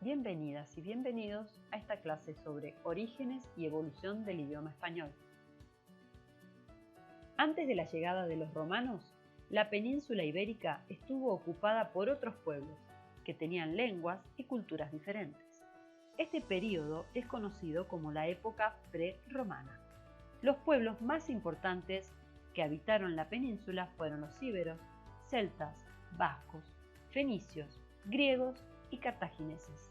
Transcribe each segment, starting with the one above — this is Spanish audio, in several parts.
Bienvenidas y bienvenidos a esta clase sobre orígenes y evolución del idioma español. Antes de la llegada de los romanos, la península ibérica estuvo ocupada por otros pueblos que tenían lenguas y culturas diferentes. Este período es conocido como la época prerromana. Los pueblos más importantes que habitaron la península fueron los íberos, celtas, vascos, fenicios, griegos y cartagineses.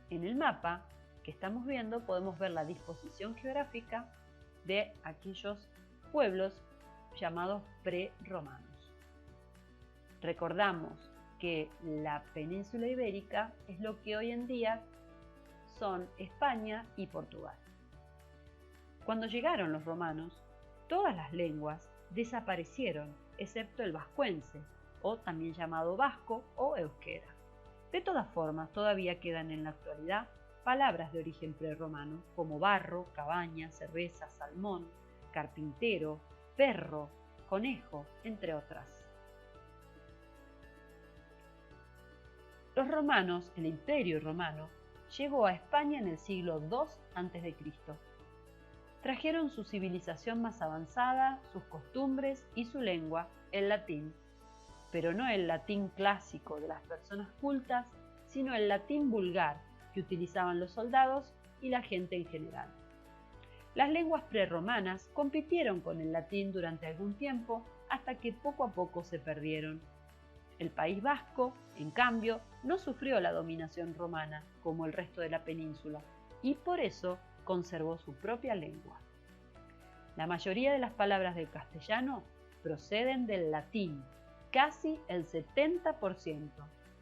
En el mapa que estamos viendo podemos ver la disposición geográfica de aquellos pueblos llamados prerromanos. Recordamos que la península ibérica es lo que hoy en día son España y Portugal. Cuando llegaron los romanos, todas las lenguas desaparecieron, excepto el vascuence, o también llamado vasco o euskera. De todas formas, todavía quedan en la actualidad palabras de origen prerromano, como barro, cabaña, cerveza, salmón, carpintero, perro, conejo, entre otras. Los romanos, el Imperio Romano, llegó a España en el siglo II a.C. Trajeron su civilización más avanzada, sus costumbres y su lengua, el latín, pero no el latín clásico de las personas cultas, sino el latín vulgar que utilizaban los soldados y la gente en general. Las lenguas prerromanas compitieron con el latín durante algún tiempo hasta que poco a poco se perdieron. El País Vasco, en cambio, no sufrió la dominación romana como el resto de la península y por eso conservó su propia lengua. La mayoría de las palabras del castellano proceden del latín, casi el 70%.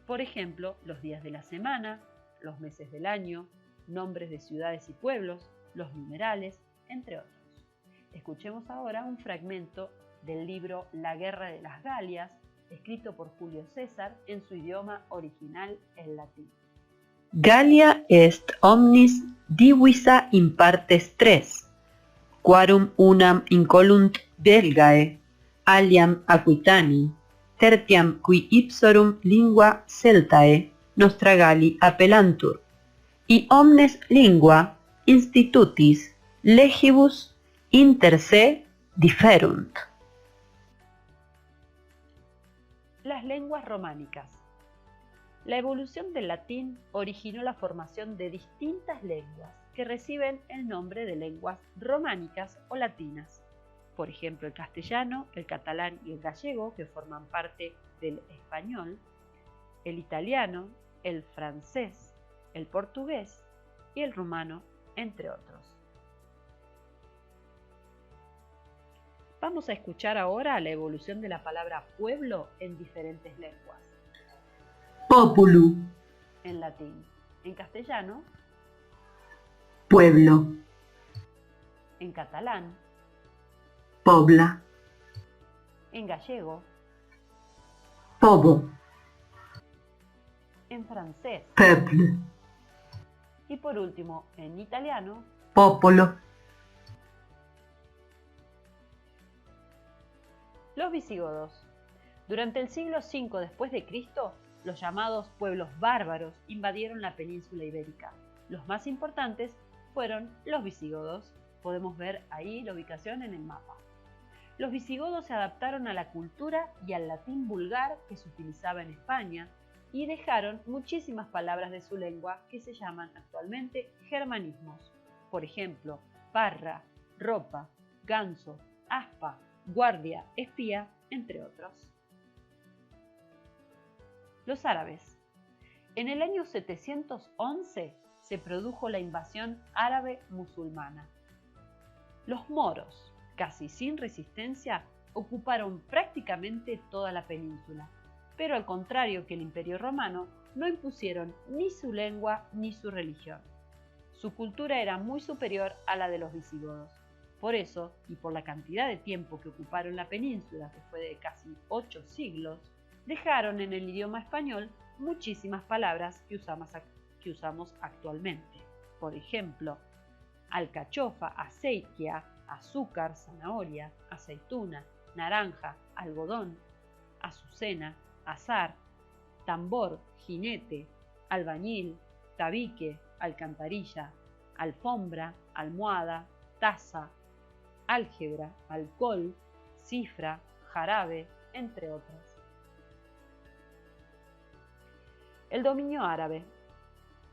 Por ejemplo, los días de la semana, los meses del año, nombres de ciudades y pueblos, los numerales, entre otros. Escuchemos ahora un fragmento del libro La Guerra de las Galias, escrito por Julio César en su idioma original, el latín. Gallia est omnis divisa in partes tres, quarum unam incolunt Belgae, aliam Aquitani, tertiam qui ipsorum lingua Celtae nostra Galli appellantur, y omnes lingua institutis legibus inter se differunt. Las lenguas románicas. La evolución del latín originó la formación de distintas lenguas que reciben el nombre de lenguas románicas o latinas. Por ejemplo, el castellano, el catalán y el gallego, que forman parte del español, el italiano, el francés, el portugués y el rumano, entre otros. Vamos a escuchar ahora la evolución de la palabra pueblo en diferentes lenguas. Populu, En latín, en castellano, pueblo, en catalán, pobla, en gallego, pobo, en francés peuple, y por último en italiano. popolo. Los visigodos. Durante el siglo V después de Cristo, los llamados pueblos bárbaros invadieron la península ibérica. Los más importantes fueron los visigodos. Podemos ver ahí la ubicación en el mapa. Los visigodos se adaptaron a la cultura y al latín vulgar que se utilizaba en España y dejaron muchísimas palabras de su lengua que se llaman actualmente germanismos. Por ejemplo, parra, ropa, ganso, aspa, guardia, espía, entre otros. Los árabes. En el año 711 se produjo la invasión árabe musulmana. Los moros, casi sin resistencia, ocuparon prácticamente toda la península, pero al contrario que el Imperio Romano, no impusieron ni su lengua ni su religión. Su cultura era muy superior a la de los visigodos. Por eso, y por la cantidad de tiempo que ocuparon la península, que fue de casi 8 siglos, dejaron en el idioma español muchísimas palabras que usamos actualmente. Por ejemplo, alcachofa, acequia, azúcar, zanahoria, aceituna, naranja, algodón, azucena, azar, tambor, jinete, albañil, tabique, alcantarilla, alfombra, almohada, taza, álgebra, alcohol, cifra, jarabe, entre otras. El dominio árabe.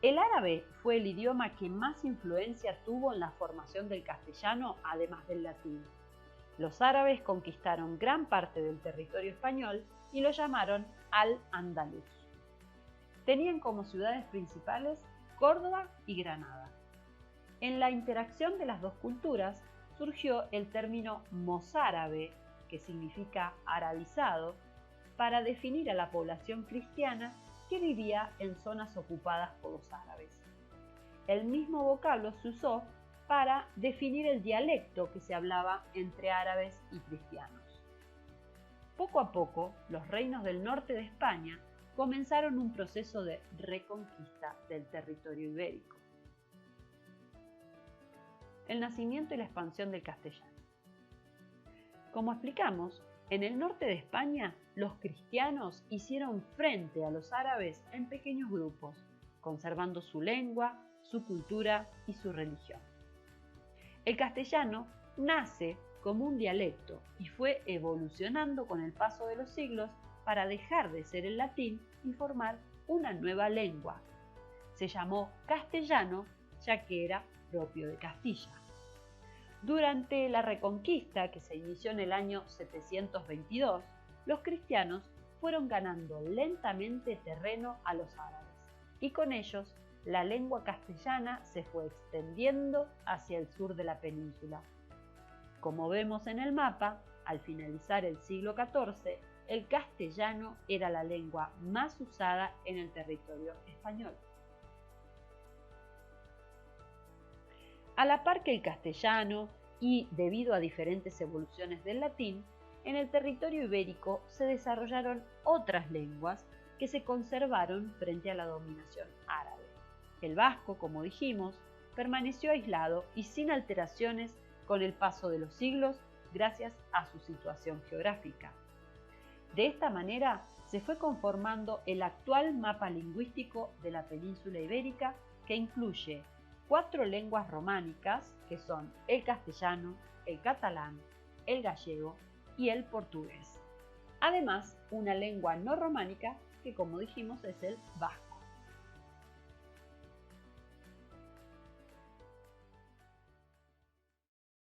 El árabe fue el idioma que más influencia tuvo en la formación del castellano, además del latín. Los árabes conquistaron gran parte del territorio español y lo llamaron Al-Ándalus. Tenían como ciudades principales Córdoba y Granada. En la interacción de las dos culturas surgió el término mozárabe, que significa arabizado, para definir a la población cristiana que vivía en zonas ocupadas por los árabes. El mismo vocablo se usó para definir el dialecto que se hablaba entre árabes y cristianos. Poco a poco, los reinos del norte de España comenzaron un proceso de reconquista del territorio ibérico. El nacimiento y la expansión del castellano. Como explicamos, en el norte de España, los cristianos hicieron frente a los árabes en pequeños grupos, conservando su lengua, su cultura y su religión. El castellano nace como un dialecto y fue evolucionando con el paso de los siglos para dejar de ser el latín y formar una nueva lengua. Se llamó castellano ya que era propio de Castilla. Durante la Reconquista, que se inició en el año 722, los cristianos fueron ganando lentamente terreno a los árabes, y con ellos la lengua castellana se fue extendiendo hacia el sur de la península. Como vemos en el mapa, al finalizar el siglo XIV, el castellano era la lengua más usada en el territorio español. A la par que el castellano y debido a diferentes evoluciones del latín, en el territorio ibérico se desarrollaron otras lenguas que se conservaron frente a la dominación árabe. El vasco, como dijimos, permaneció aislado y sin alteraciones con el paso de los siglos gracias a su situación geográfica. De esta manera se fue conformando el actual mapa lingüístico de la península ibérica, que incluye 4 lenguas románicas, que son el castellano, el catalán, el gallego y el portugués. Además, una lengua no románica, que como dijimos es el vasco.